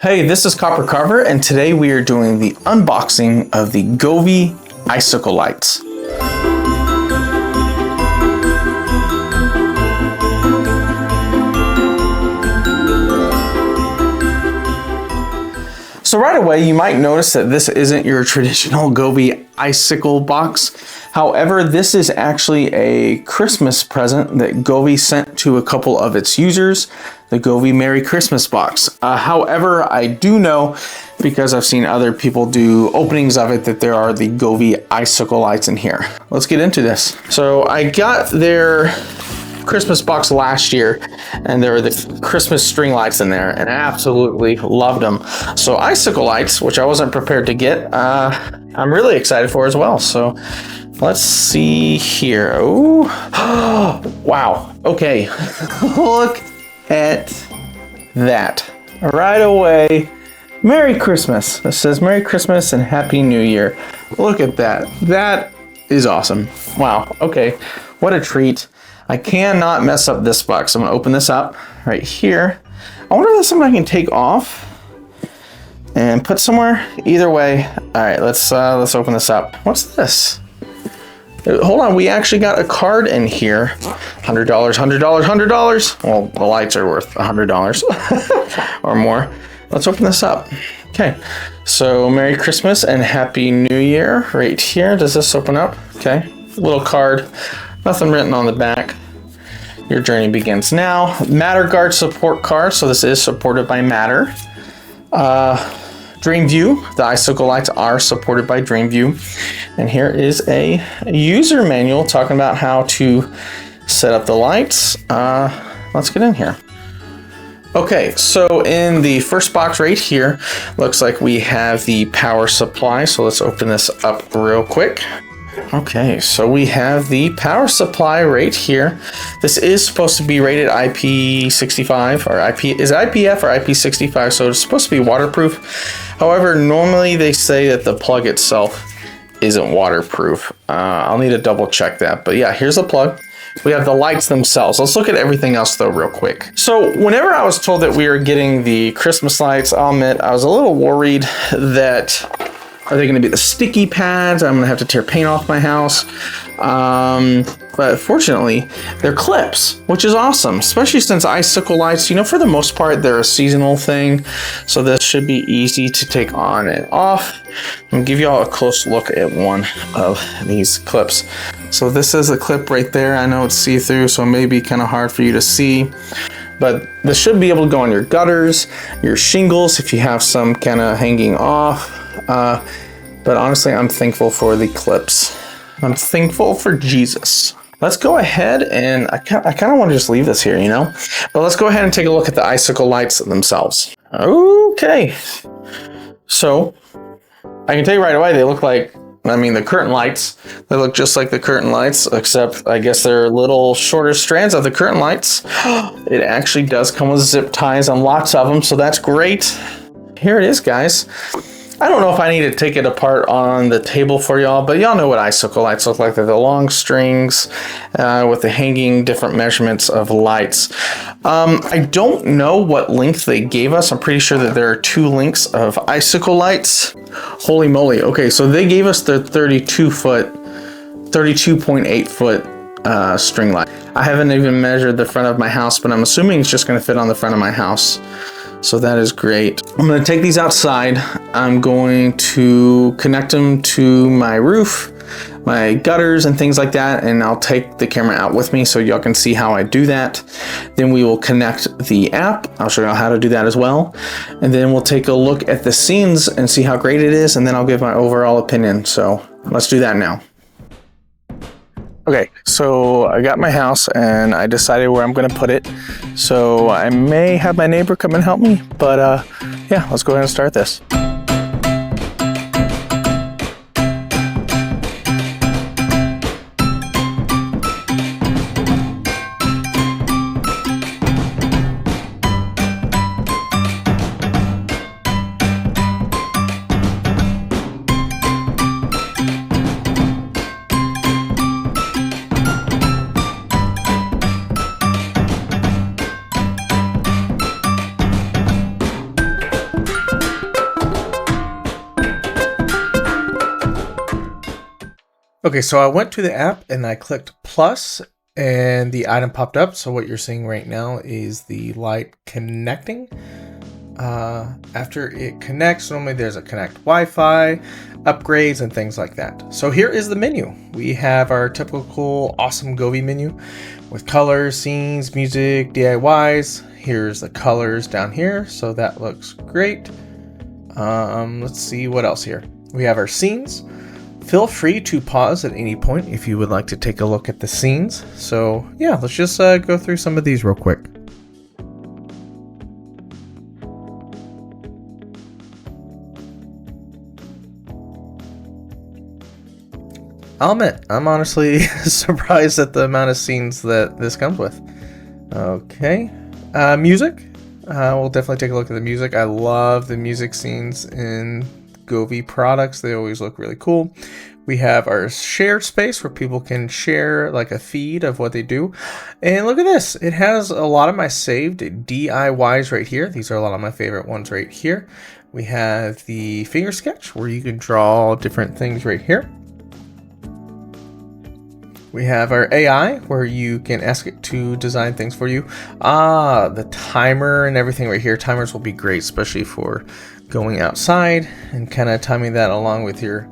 Hey, this is CopperCarver, and today we are doing the unboxing of the Govee Icicle lights. So right away, you might notice that this isn't your traditional Govee Icicle box. However, this is actually a Christmas present that Govee sent to a couple of its users, the Govee Merry Christmas box. However, I do know, because I've seen other people do openings of it, that there are the Govee Icicle lights in here. Let's get into this. So I got their Christmas box last year, and there were the Christmas string lights in there, and I absolutely loved them. So Icicle lights, which I wasn't prepared to get, I'm really excited for as well. So let's see here. Oh, wow. Okay, look at that right away. Merry Christmas. It says Merry Christmas and Happy New Year. Look at that. That is awesome. Wow. Okay, what a treat. I cannot mess up this box. I'm gonna open this up right here. I wonder if there's something I can take off and put somewhere. Either way. All right, let's open this up. What's this? Hold on, we actually got a card in here. $100, $100, $100. Well, the lights are worth $100 or more. Let's open this up. Okay, so Merry Christmas and Happy New Year right here. Does this open up? Okay, little card. Nothing written on the back. Your journey begins now. Matter Guard support card, so this is supported by Matter. Dreamview, the Icicle lights are supported by Dreamview. And here is a user manual talking about how to set up the lights. Let's get in here. Okay, so in the first box right here, looks like we have the power supply. So let's open this up real quick. Okay, so we have the power supply right here. This is supposed to be rated IP65 or is it IPF or IP65, so it's supposed to be waterproof. However, normally they say that the plug itself isn't waterproof. I'll need to double check that, but yeah, here's the plug. We have the lights themselves. Let's look at everything else though real quick. So whenever I was told that we were getting the Christmas lights, I'll admit I was a little worried that are they going to be the sticky pads? I'm going to have to tear paint off my house. But fortunately, they're clips, which is awesome, especially since Icicle lights, you know, for the most part, they're a seasonal thing. So this should be easy to take on and off. I'm going to give you all a close look at one of these clips. So this is a clip right there. I know it's see-through, so it may be kind of hard for you to see. But this should be able to go on your gutters, your shingles, if you have some kind of hanging off. But honestly, I'm thankful for the clips. I'm thankful for Jesus. Let's go ahead and I kind of want to just leave this here, you know? But let's go ahead and take a look at the Icicle lights themselves. Okay. So I can tell you right away, they look like, I mean, the curtain lights, they look just like the curtain lights, except I guess they're little shorter strands of the curtain lights. It actually does come with zip ties on lots of them, so that's great. Here it is, guys. I don't know if I need to take it apart on the table for y'all, but y'all know what Icicle lights look like. They're the long strings with the hanging different measurements of lights. I don't know what length they gave us. I'm pretty sure that there are 2 lengths of Icicle lights. Holy moly. Okay, so they gave us the 32.8 foot string light. I haven't even measured the front of my house, but I'm assuming it's just going to fit on the front of my house. So that is great. I'm going to take these outside. I'm going to connect them to my roof, my gutters and things like that, and I'll take the camera out with me so y'all can see how I do that. Then we will connect the app. I'll show you how to do that as well. And then we'll take a look at the scenes and see how great it is, and then I'll give my overall opinion. So let's do that now. Okay, so I got my house and I decided where I'm gonna put it. So I may have my neighbor come and help me, but yeah, let's go ahead and start this. Okay, so I went to the app and I clicked plus and the item popped up. So what you're seeing right now is the light connecting. After it connects, normally there's a connect Wi-Fi, upgrades, and things like that. So here is the menu. We have our typical awesome Govee menu with colors, scenes, music, DIYs. Here's the colors down here, so that looks great. Let's see what else here. We have our scenes. Feel free to pause at any point if you would like to take a look at the scenes. So yeah, let's just go through some of these real quick. I'll admit, I'm honestly surprised at the amount of scenes that this comes with. Okay, music. We'll definitely take a look at the music. I love the music scenes in Govee products. They always look really cool. We have our shared space where people can share like a feed of what they do. And look at this. It has a lot of my saved DIYs right here. These are a lot of my favorite ones right here. We have the finger sketch where you can draw different things right here. We have our AI where you can ask it to design things for you. The timer and everything right here. Timers will be great, especially for going outside and kind of timing that along with your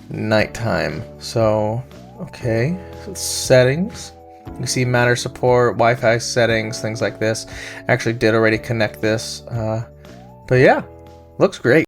nighttime. So, okay, settings. You see matter support, Wi-Fi settings, things like this. Actually did already connect this. But yeah, looks great.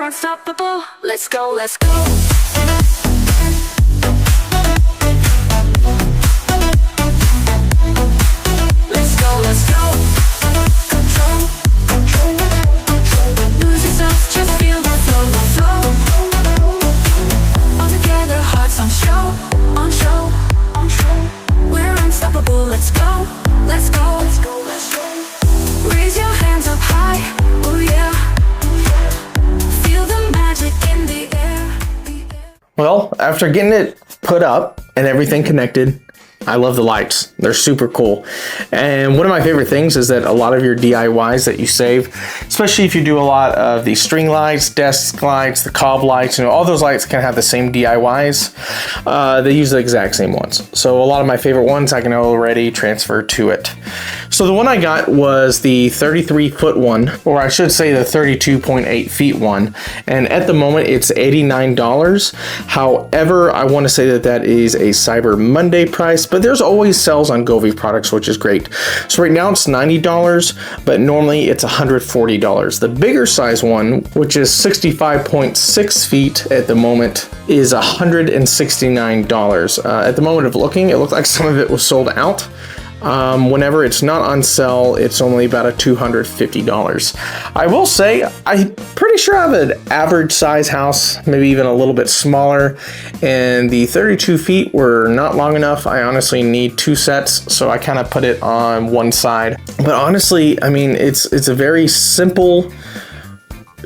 Unstoppable, let's go, let's go. Let's go, let's go. Control, control, control. Lose yourself, just feel the flow, flow. All together, hearts on show, on show, on show. We're unstoppable, let's go, let's go, let's go, let's go. Raise your hands up high, oh yeah. Well, after getting it put up and everything connected, I love the lights. They're super cool. And one of my favorite things is that a lot of your DIYs that you save, especially if you do a lot of the string lights, desk lights, the cob lights, all those lights can have the same DIYs. They use the exact same ones. So a lot of my favorite ones I can already transfer to it. So the one I got was the 33-foot one, or I should say the 32.8 feet one. And at the moment it's $89. However, I want to say that that is a Cyber Monday price, but there's always sales on Govee products, which is great. So right now it's $90, but normally it's $140. The bigger size one, which is 65.6 feet at the moment, is $169. At the moment of looking, it looked like some of it was sold out. Whenever it's not on sale, it's only about a $250. I will say, I'm pretty sure I have an average size house, maybe even a little bit smaller, and the 32 feet were not long enough. I honestly need two sets, so I kind of put it on one side. But honestly, I mean, it's a very simple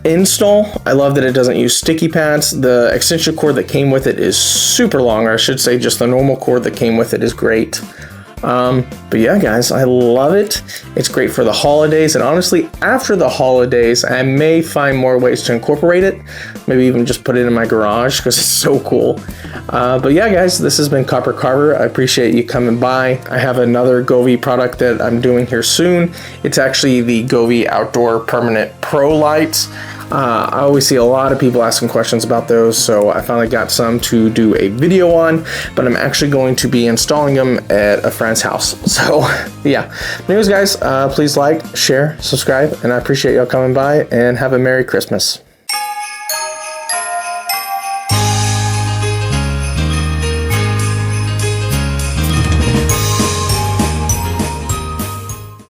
install. I love that it doesn't use sticky pads. The extension cord that came with it is super long, or I should say just the normal cord that came with it is great. But yeah, guys, I love it. It's great for the holidays, and honestly, after the holidays, I may find more ways to incorporate it. Maybe even just put it in my garage because it's so cool. But yeah, guys, this has been CopperCarver. I appreciate you coming by. I have another Govee product that I'm doing here soon. It's actually the Govee Outdoor Permanent Pro Lights. I always see a lot of people asking questions about those, so I finally got some to do a video on, but I'm actually going to be installing them at a friend's house. So yeah, anyways, guys, please like, share, subscribe, and I appreciate y'all coming by, and have a Merry Christmas.